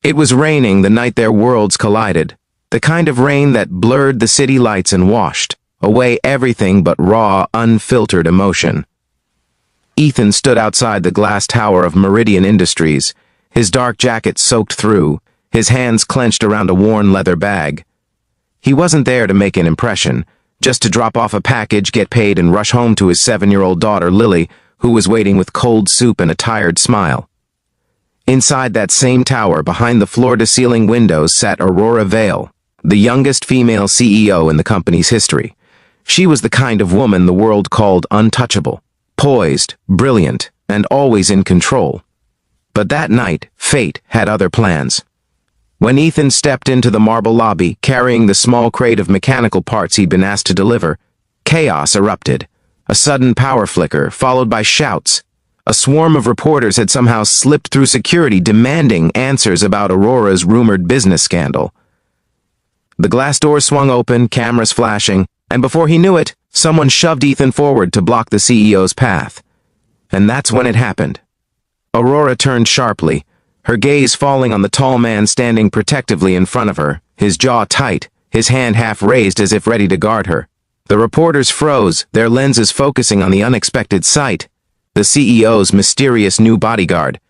It was raining the night their worlds collided, the kind of rain that blurred the city lights and washed away everything but raw, unfiltered emotion. Ethan stood outside the glass tower of Meridian Industries, his dark jacket soaked through, his hands clenched around a worn leather bag. He wasn't there to make an impression, just to drop off a package, get paid, and rush home to his 7-year-old daughter, Lily, who was waiting with cold soup and a tired smile. Inside that same tower, behind the floor-to-ceiling windows, sat Aurora Vale, the youngest female CEO in the company's history. She was the kind of woman the world called untouchable, poised, brilliant, and always in control. But that night, fate had other plans. When Ethan stepped into the marble lobby, carrying the small crate of mechanical parts he'd been asked to deliver, chaos erupted. A sudden power flicker, followed by shouts. A swarm of reporters had somehow slipped through security, demanding answers about Aurora's rumored business scandal. The glass doors swung open, cameras flashing, and before he knew it, someone shoved Ethan forward to block the CEO's path. And that's when it happened. Aurora turned sharply, her gaze falling on the tall man standing protectively in front of her, his jaw tight, his hand half raised as if ready to guard her. The reporters froze, their lenses focusing on the unexpected sight, the CEO's mysterious new bodyguard.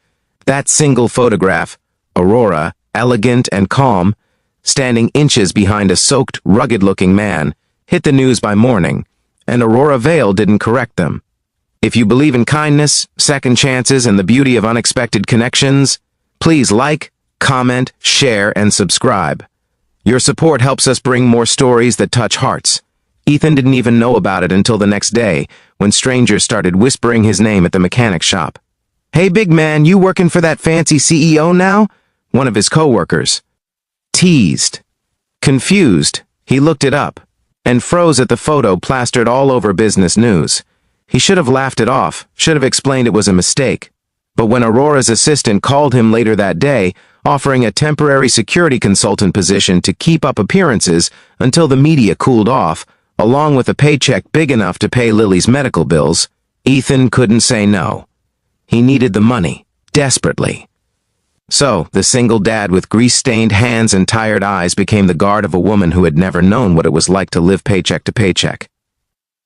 That single photograph, Aurora, elegant and calm, standing inches behind a soaked, rugged-looking man, hit the news by morning, and Aurora Vale didn't correct them. If you believe in kindness, second chances, and the beauty of unexpected connections, please like, comment, share, and subscribe. Your support helps us bring more stories that touch hearts. Ethan didn't even know about it until the next day, when strangers started whispering his name at the mechanic shop. "Hey, big man, you working for that fancy CEO now?" One of his co-workers teased. Confused, he looked it up, and froze at the photo plastered all over business news. He should have laughed it off, should have explained it was a mistake. But when Aurora's assistant called him later that day, offering a temporary security consultant position to keep up appearances until the media cooled off, along with a paycheck big enough to pay Lily's medical bills, Ethan couldn't say no. He needed the money, desperately. So, the single dad with grease-stained hands and tired eyes became the guard of a woman who had never known what it was like to live paycheck to paycheck.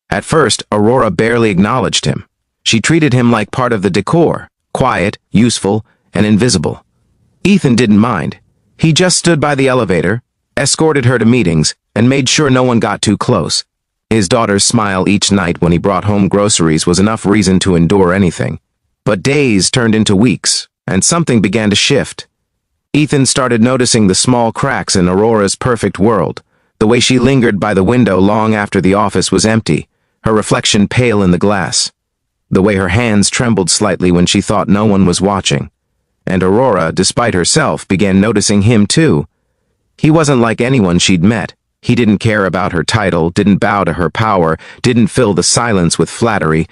At first, Aurora barely acknowledged him. She treated him like part of the decor, quiet, useful, and invisible. Ethan didn't mind. He just stood by the elevator, escorted her to meetings, and made sure no one got too close. His daughter's smile each night when he brought home groceries was enough reason to endure anything. But days turned into weeks, and something began to shift. Ethan started noticing the small cracks in Aurora's perfect world, the way she lingered by the window long after the office was empty, her reflection pale in the glass, the way her hands trembled slightly when she thought no one was watching. And Aurora, despite herself, began noticing him too. He wasn't like anyone she'd met. He didn't care about her title, didn't bow to her power, didn't fill the silence with flattery.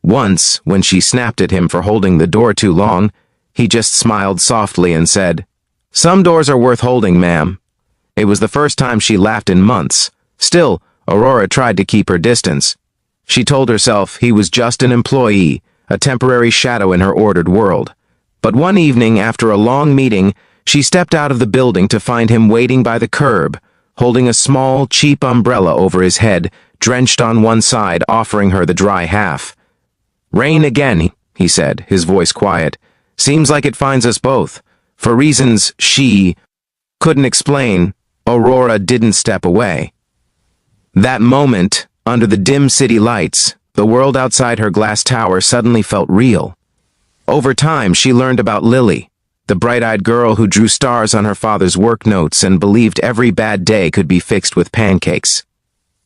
Once, when she snapped at him for holding the door too long, he just smiled softly and said, "Some doors are worth holding, ma'am." It was the first time she laughed in months. Still, Aurora tried to keep her distance. She told herself he was just an employee, a temporary shadow in her ordered world. But one evening, after a long meeting, she stepped out of the building to find him waiting by the curb, holding a small, cheap umbrella over his head, drenched on one side, offering her the dry half. "Rain again," he said, his voice quiet. "Seems like it finds us both." For reasons she couldn't explain, Aurora didn't step away. That moment, under the dim city lights, the world outside her glass tower suddenly felt real. Over time, she learned about Lily, the bright-eyed girl who drew stars on her father's work notes and believed every bad day could be fixed with pancakes.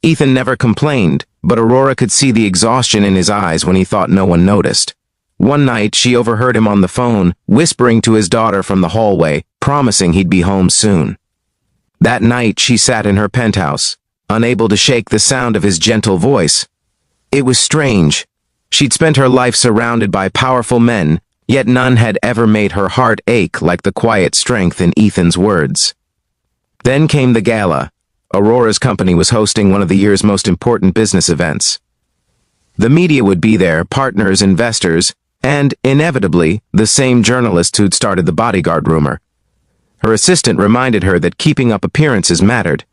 Ethan never complained, but Aurora could see the exhaustion in his eyes when he thought no one noticed. One night, she overheard him on the phone, whispering to his daughter from the hallway, promising he'd be home soon. That night, she sat in her penthouse, unable to shake the sound of his gentle voice. It was strange. She'd spent her life surrounded by powerful men, yet none had ever made her heart ache like the quiet strength in Ethan's words. Then came the gala. Aurora's company was hosting one of the year's most important business events. The media would be there, partners, investors, and, inevitably, the same journalist who'd started the bodyguard rumor. Her assistant reminded her that keeping up appearances mattered.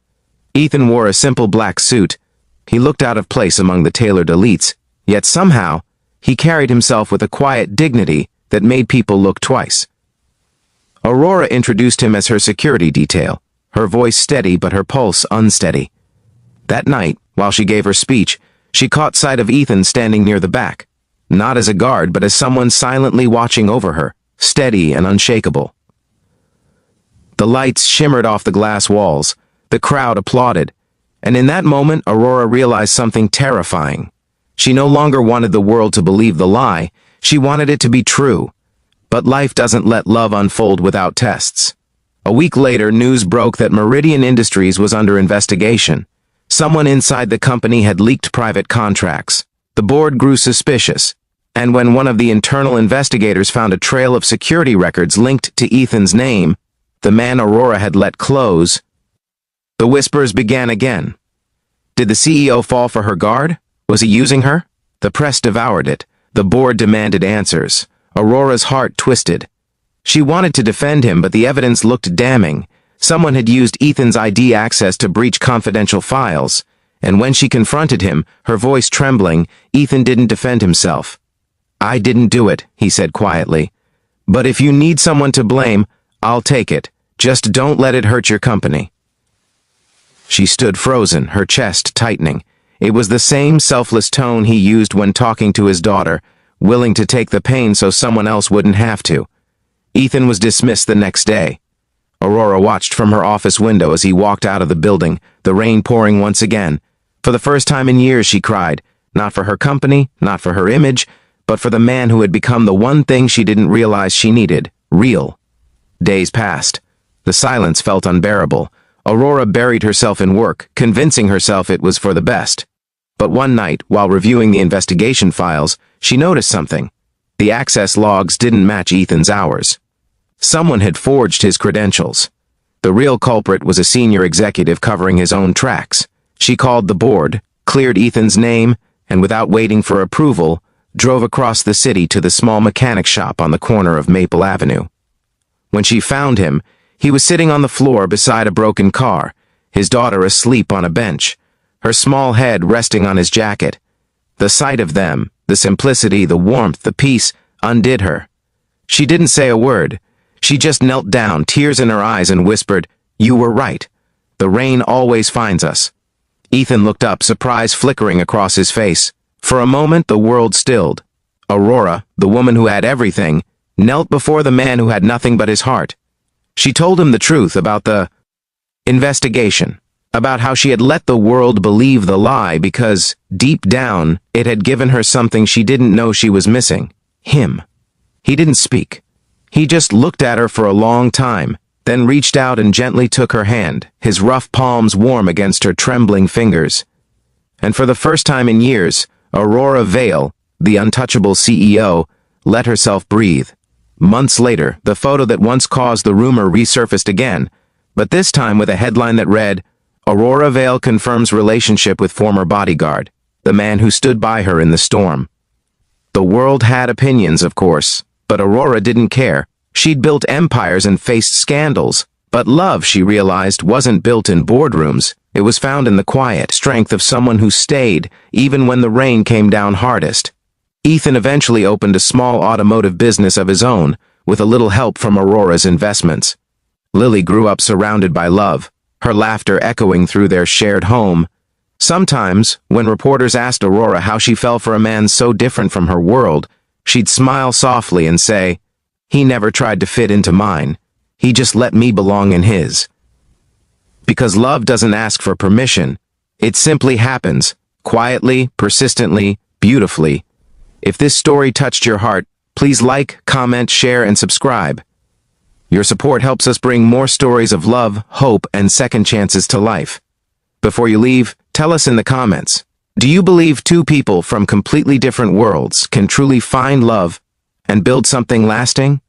Ethan wore a simple black suit. He looked out of place among the tailored elites, yet somehow, he carried himself with a quiet dignity that made people look twice. Aurora introduced him as her security detail, her voice steady but her pulse unsteady. That night, while she gave her speech, she caught sight of Ethan standing near the back, not as a guard but as someone silently watching over her, steady and unshakable. The lights shimmered off the glass walls, the crowd applauded, and in that moment Aurora realized something terrifying. She no longer wanted the world to believe the lie, she wanted it to be true. But life doesn't let love unfold without tests. A week later, news broke that Meridian Industries was under investigation. Someone inside the company had leaked private contracts. The board grew suspicious, and when one of the internal investigators found a trail of security records linked to Ethan's name, the man Aurora had let close, the whispers began again. Did the CEO fall for her guard? Was he using her? The press devoured it. The board demanded answers. Aurora's heart twisted. She wanted to defend him, but the evidence looked damning. Someone had used Ethan's ID access to breach confidential files, and when she confronted him, her voice trembling, Ethan didn't defend himself. "I didn't do it," he said quietly. "But if you need someone to blame, I'll take it. Just don't let it hurt your company." She stood frozen, her chest tightening. It was the same selfless tone he used when talking to his daughter, willing to take the pain so someone else wouldn't have to. Ethan was dismissed the next day. Aurora watched from her office window as he walked out of the building, the rain pouring once again. For the first time in years, she cried, not for her company, not for her image, but for the man who had become the one thing she didn't realize she needed, real. Days passed. The silence felt unbearable. Aurora buried herself in work, convincing herself it was for the best. But one night, while reviewing the investigation files, she noticed something. The access logs didn't match Ethan's hours. Someone had forged his credentials. The real culprit was a senior executive covering his own tracks. She called the board, cleared Ethan's name, and without waiting for approval, drove across the city to the small mechanic shop on the corner of Maple Avenue. When she found him, he was sitting on the floor beside a broken car, his daughter asleep on a bench, her small head resting on his jacket. The sight of them, the simplicity, the warmth, the peace, undid her. She didn't say a word. She just knelt down, tears in her eyes, and whispered, "You were right. The rain always finds us." Ethan looked up, surprise flickering across his face. For a moment, the world stilled. Aurora, the woman who had everything, knelt before the man who had nothing but his heart. She told him the truth about the investigation, about how she had let the world believe the lie because, deep down, it had given her something she didn't know she was missing. Him. He didn't speak. He just looked at her for a long time, then reached out and gently took her hand, his rough palms warm against her trembling fingers. And for the first time in years, Aurora Vale, the untouchable CEO, let herself breathe. Months later, the photo that once caused the rumor resurfaced again, but this time with a headline that read, "Aurora Vale confirms relationship with former bodyguard, the man who stood by her in the storm." The world had opinions, of course, but Aurora didn't care. She'd built empires and faced scandals, but love, she realized, wasn't built in boardrooms. It was found in the quiet strength of someone who stayed, even when the rain came down hardest. Ethan eventually opened a small automotive business of his own, with a little help from Aurora's investments. Lily grew up surrounded by love, her laughter echoing through their shared home. Sometimes, when reporters asked Aurora how she fell for a man so different from her world, she'd smile softly and say, "He never tried to fit into mine. He just let me belong in his." Because love doesn't ask for permission. It simply happens, quietly, persistently, beautifully. If this story touched your heart, please like, comment, share, and subscribe. Your support helps us bring more stories of love, hope, and second chances to life. Before you leave, tell us in the comments, do you believe two people from completely different worlds can truly find love and build something lasting?